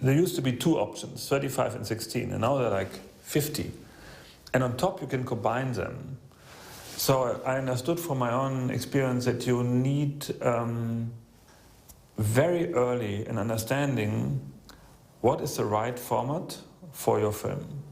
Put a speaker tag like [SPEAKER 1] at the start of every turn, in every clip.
[SPEAKER 1] There used to be two options, 35 and 16, and now they're like 50. And on top you can combine them. So I understood from my own experience that you need very early an understanding what is the right format for your film.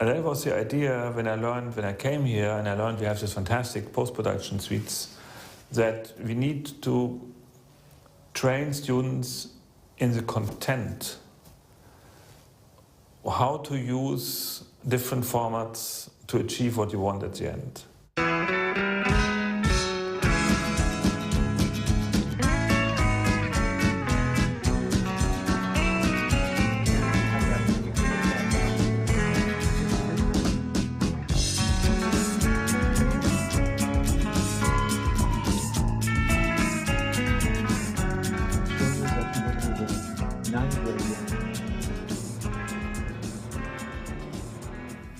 [SPEAKER 1] And that was the idea when I came here and I learned we have this fantastic post-production suites, that we need to train students in the content, how to use different formats to achieve what you want at the end.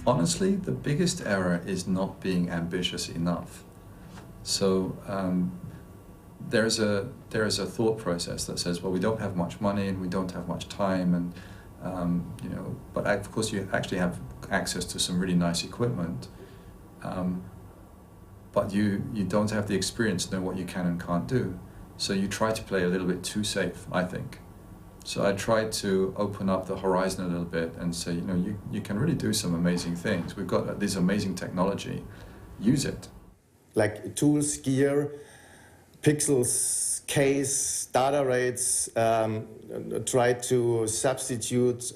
[SPEAKER 2] Honestly, the biggest error is not being ambitious enough. So there's a thought process that says, well, we don't have much money and we don't have much time, and but of course you actually have access to some really nice equipment, but you don't have the experience to know what you can and can't do. So you try to play a little bit too safe, I think. So I tried to open up the horizon a little bit and say, you can really do some amazing things. We've got this amazing technology. Use it.
[SPEAKER 3] Like tools, gear, pixels, case, data rates, try to substitute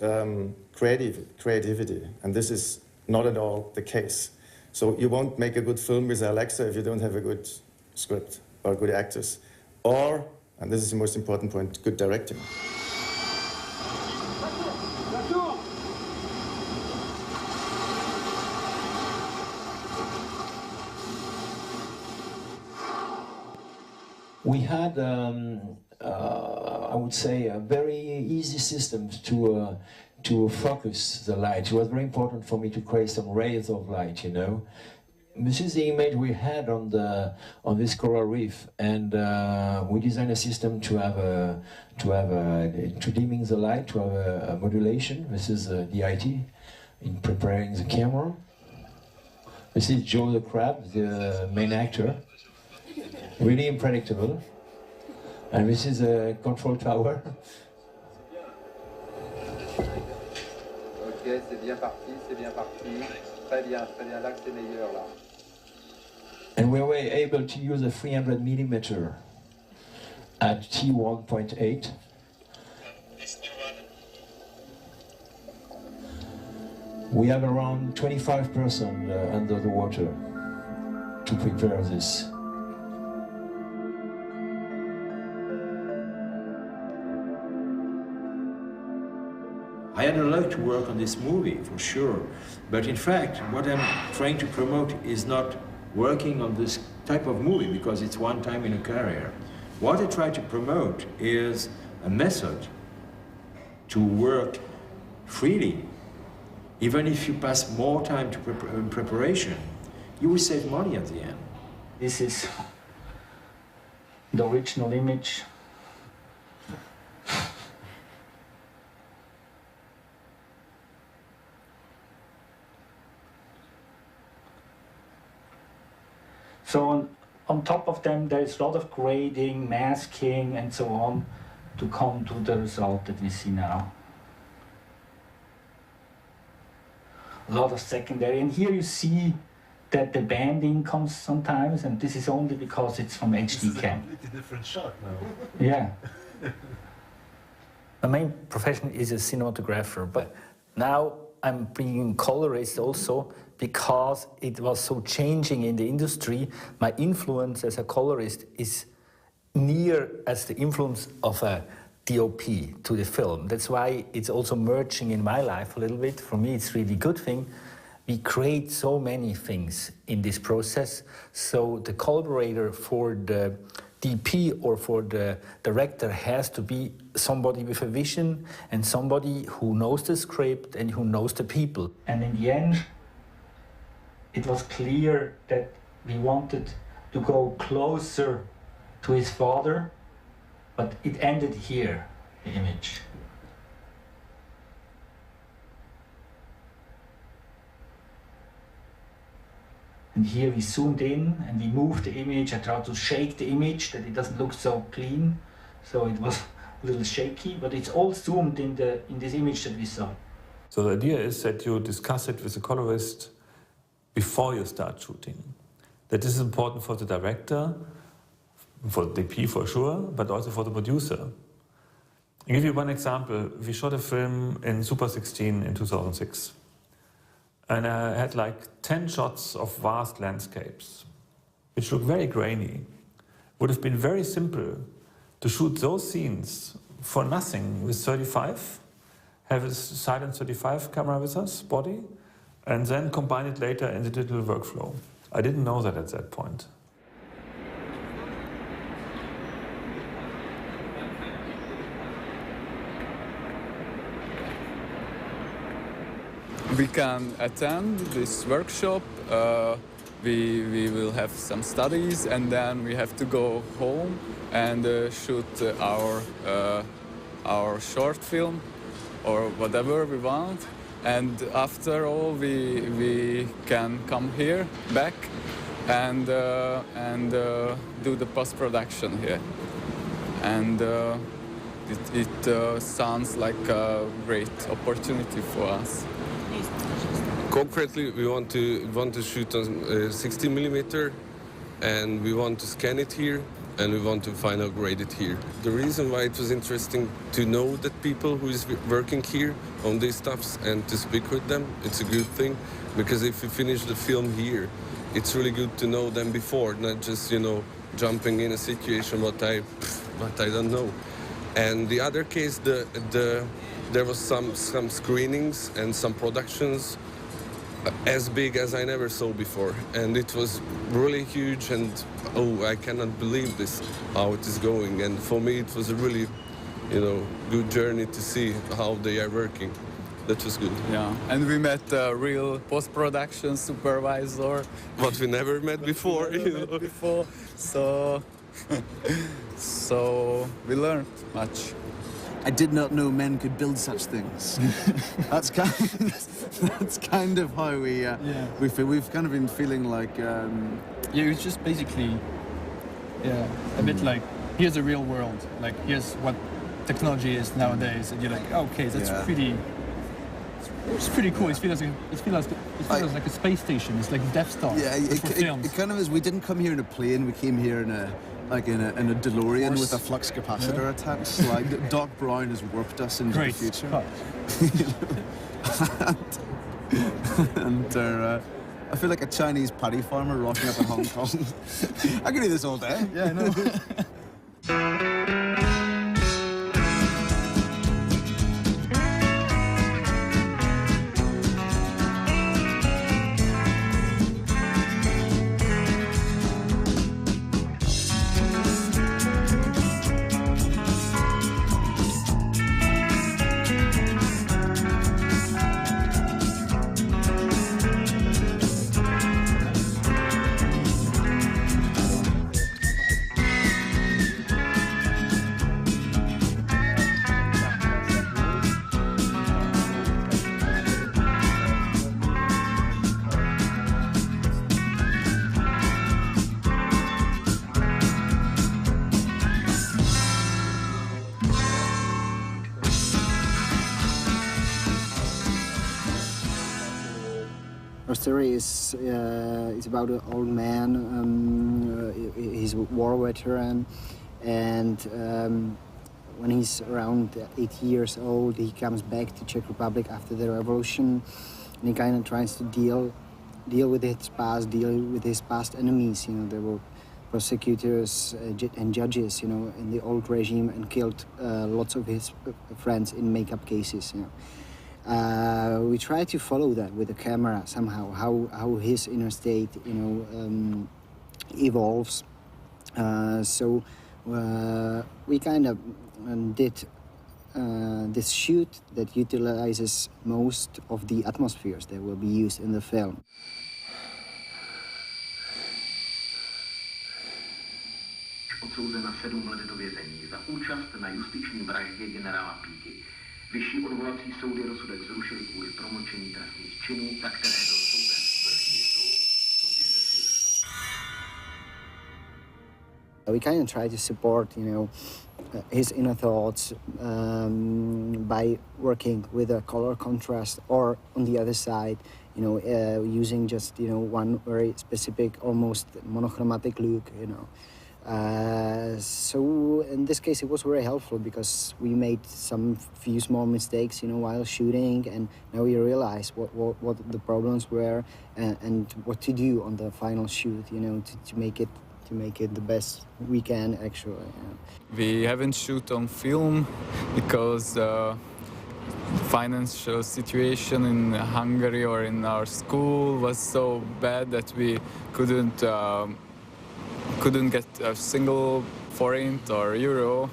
[SPEAKER 3] creativity. And this is not at all the case. So you won't make a good film with Alexa if you don't have a good script or good actors. Or, and this is the most important point, good directing.
[SPEAKER 4] We had, I would say, a very easy system to focus the light. It was very important for me to create some rays of light, This is the image we had on this coral reef, and we designed a system to dimming the light, to have a modulation. This is the IT in preparing the camera. This is Joe the crab, the main actor. Really unpredictable. And this is a control tower.
[SPEAKER 5] Ok, c'est bien parti, c'est bien parti. Très bien, là c'est meilleur là.
[SPEAKER 4] And we were able to use a 300 millimeter at T1.8. We have around 25% under the water to prepare this.
[SPEAKER 6] I had a lot to work on this movie, for sure. But in fact, what I'm trying to promote is not working on this type of movie, because it's one time in a career. What I try to promote is a method to work freely. Even if you pass more time to preparation, you will save money at the end.
[SPEAKER 7] This is the original image. So on top of them, there is a lot of grading, masking, and so on to come to the result that we see now. A lot of secondary, and here you see that the banding comes sometimes, and this is only because it's from HD cam.
[SPEAKER 8] This is a completely different shot now.
[SPEAKER 7] Yeah.
[SPEAKER 9] My main profession is a cinematographer, but now I'm being colorist also because it was so changing in the industry. My influence as a colorist is near as the influence of a DOP to the film. That's why it's also merging in my life a little bit. For me, it's really good thing. We create so many things in this process. So the collaborator for the DP or for the director has to be somebody with a vision and somebody who knows the script and who knows the people.
[SPEAKER 7] And in the end, it was clear that we wanted to go closer to his father, but it ended here, the image. And here we zoomed in and we moved the image. I tried to shake the image that it doesn't look so clean. So it was a little shaky, but it's all zoomed in this image that we saw.
[SPEAKER 1] So the idea is that you discuss it with the colorist before you start shooting. That this is important for the director, for the DP for sure, but also for the producer. I'll give you one example. We shot a film in Super 16 in 2006. And I had like 10 shots of vast landscapes, which look very grainy. Would have been very simple to shoot those scenes for nothing with 35, have a silent 35 camera with us, body, and then combine it later in the digital workflow. I didn't know that at that point.
[SPEAKER 10] We can attend this workshop, we will have some studies, and then we have to go home and shoot our short film or whatever we want. And after all, we can come here back and do the post-production here. And it sounds like a great opportunity for us.
[SPEAKER 11] Concretely, we want to shoot on 60 millimeter, and we want to scan it here, and we want to final grade it here. The reason why it was interesting to know that people who is working here on these stuffs and to speak with them, it's a good thing, because if we finish the film here, it's really good to know them before, not just, you know, jumping in a situation what I don't know. And the other case, there was some screenings and some productions as big as I never saw before, and it was really huge, and oh, I cannot believe this, how it is going. And for me it was a really, you know, good journey to see how they are working. That was good.
[SPEAKER 10] Yeah, and we met a real post-production supervisor.
[SPEAKER 11] What we never met before.
[SPEAKER 10] So so we learned much.
[SPEAKER 12] I did not know men could build such things. That's kind of how we feel. We've kind of been feeling like
[SPEAKER 13] yeah, it's just basically a bit like, here's the real world, like here's what technology is nowadays, and you're like, okay, that's it's pretty cool. It feels like a space station. It's like Death Star.
[SPEAKER 12] Yeah, it kind of is. We didn't come here in a plane. We came here in a DeLorean with a flux capacitor attached. Like Doc Brown has warped us into the future. and I feel like a Chinese paddy farmer rocking up in Hong Kong. I can do this all day.
[SPEAKER 13] Yeah, I know.
[SPEAKER 14] Our story is about an old man. He's a war veteran, and when he's around 80 years old, he comes back to Czech Republic after the revolution, and he kind of tries to deal with his past, deal with his past enemies. You know, there were prosecutors and judges, you know, in the old regime, and killed lots of his friends in make-up cases. You know. We try to follow that with the camera somehow, how his inner state, you know, evolves. So we kind of did this shoot that utilizes most of the atmospheres that will be used in the film.
[SPEAKER 15] Odsouzen na 7 let do vězení za účast na justiční vraždě generála Píky. Vyšší odvolací soudy rozsudek zrušili kvůli promlčení trestných činů, za které byl souzen vrchní soud.
[SPEAKER 14] We kind of try to support, his inner thoughts by working with a color contrast, or on the other side, using just one very specific, almost monochromatic look. So in this case, it was very helpful because we made some few small mistakes, while shooting, and now we realize what the problems were and what to do on the final shoot, to make it the best we can actually.
[SPEAKER 10] We haven't shoot on film because the financial situation in Hungary or in our school was so bad that we couldn't get a single forint or euro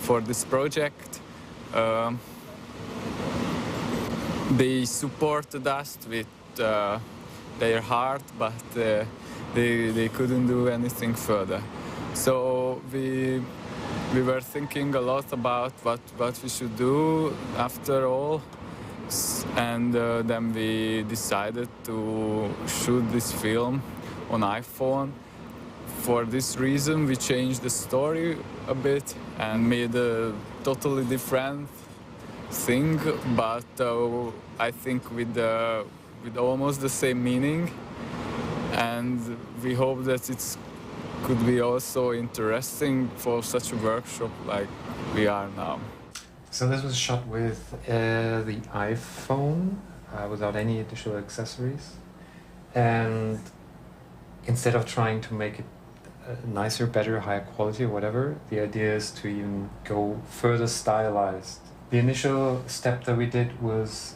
[SPEAKER 10] for this project. They supported us with their heart, but they couldn't do anything further. So we were thinking a lot about what we should do after all, and then we decided to shoot this film on iPhone. For this reason, we changed the story a bit and made a totally different thing, but I think with almost the same meaning. And we hope that it could be also interesting for such a workshop like we are now.
[SPEAKER 16] So this was shot with the iPhone without any additional accessories, and instead of trying to make it nicer, better, higher quality or whatever, the idea is to even go further stylized. The initial step that we did was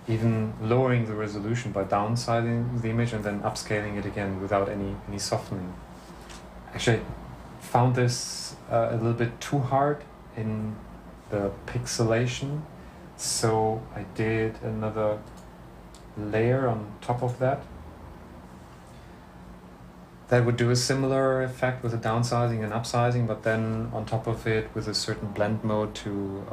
[SPEAKER 16] even lowering the resolution by downsizing the image and then upscaling it again without any softening. Actually, I found this a little bit too hard in the pixelation, so I did another layer on top of that. That would do a similar effect with the downsizing and upsizing, but then on top of it with a certain blend mode to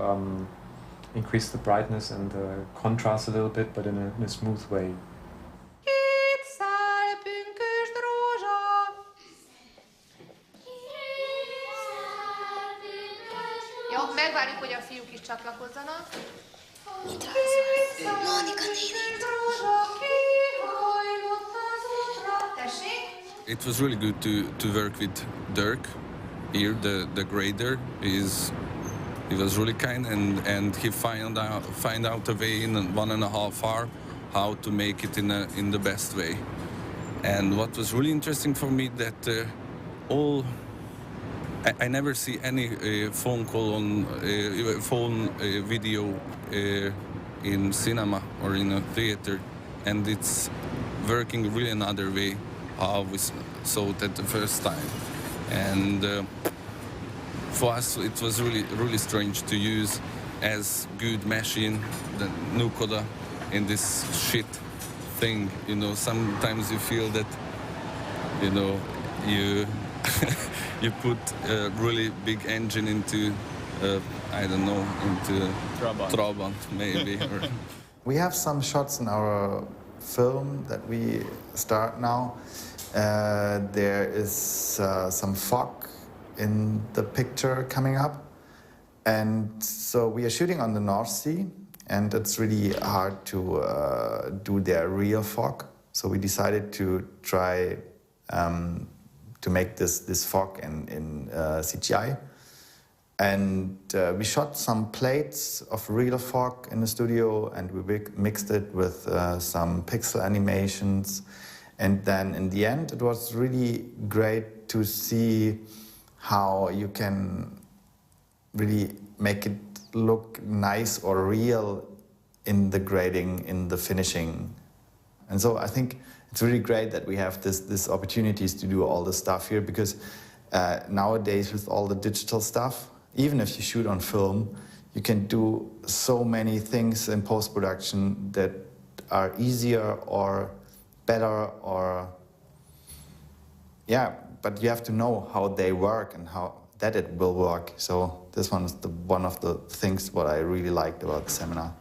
[SPEAKER 16] increase the brightness and the contrast a little bit, but in a smooth way.
[SPEAKER 17] Jó, megvárjuk, hogy a fiúk is csatlakozzanak.
[SPEAKER 18] Mit rajzol? Mónika nénit.
[SPEAKER 17] Tessék?
[SPEAKER 11] It was really good to work with Dirk here, the grader. He was really kind, and he find out a way in 1.5 hours how to make it in the best way. And what was really interesting for me that I never see any phone call on phone video in cinema or in a theater, and it's working really another way how we saw it at the first time. And for us, it was really strange to use as good machine the Nukoda in this shit thing. Sometimes you feel that, you you put a really big engine into, I don't know, into Trabant maybe.
[SPEAKER 19] We have some shots in our film that we start now. There is some fog in the picture coming up, and so we are shooting on the North Sea, and it's really hard to do their real fog. So we decided to try to make this fog in CGI, and we shot some plates of real fog in the studio, and we mixed it with some pixel animations, and then in the end it was really great to see how you can really make it look nice or real in the grading, in the finishing. And so I think it's really great that we have this opportunities to do all this stuff here, because nowadays with all the digital stuff, even if you shoot on film, you can do so many things in post-production that are easier or better, or but you have to know how they work and how that it will work. So this one is one of the things what I really liked about the seminar.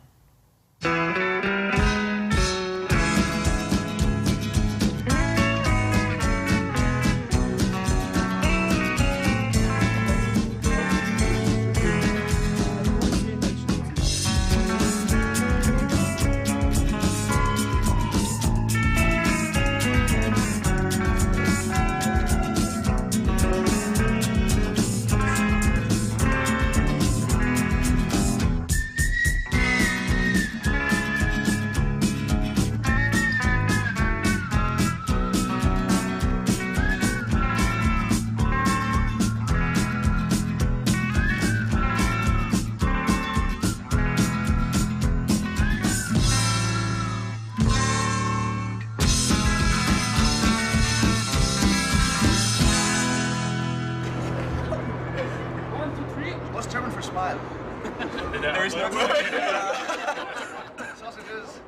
[SPEAKER 12] Sausages.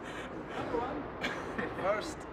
[SPEAKER 12] First.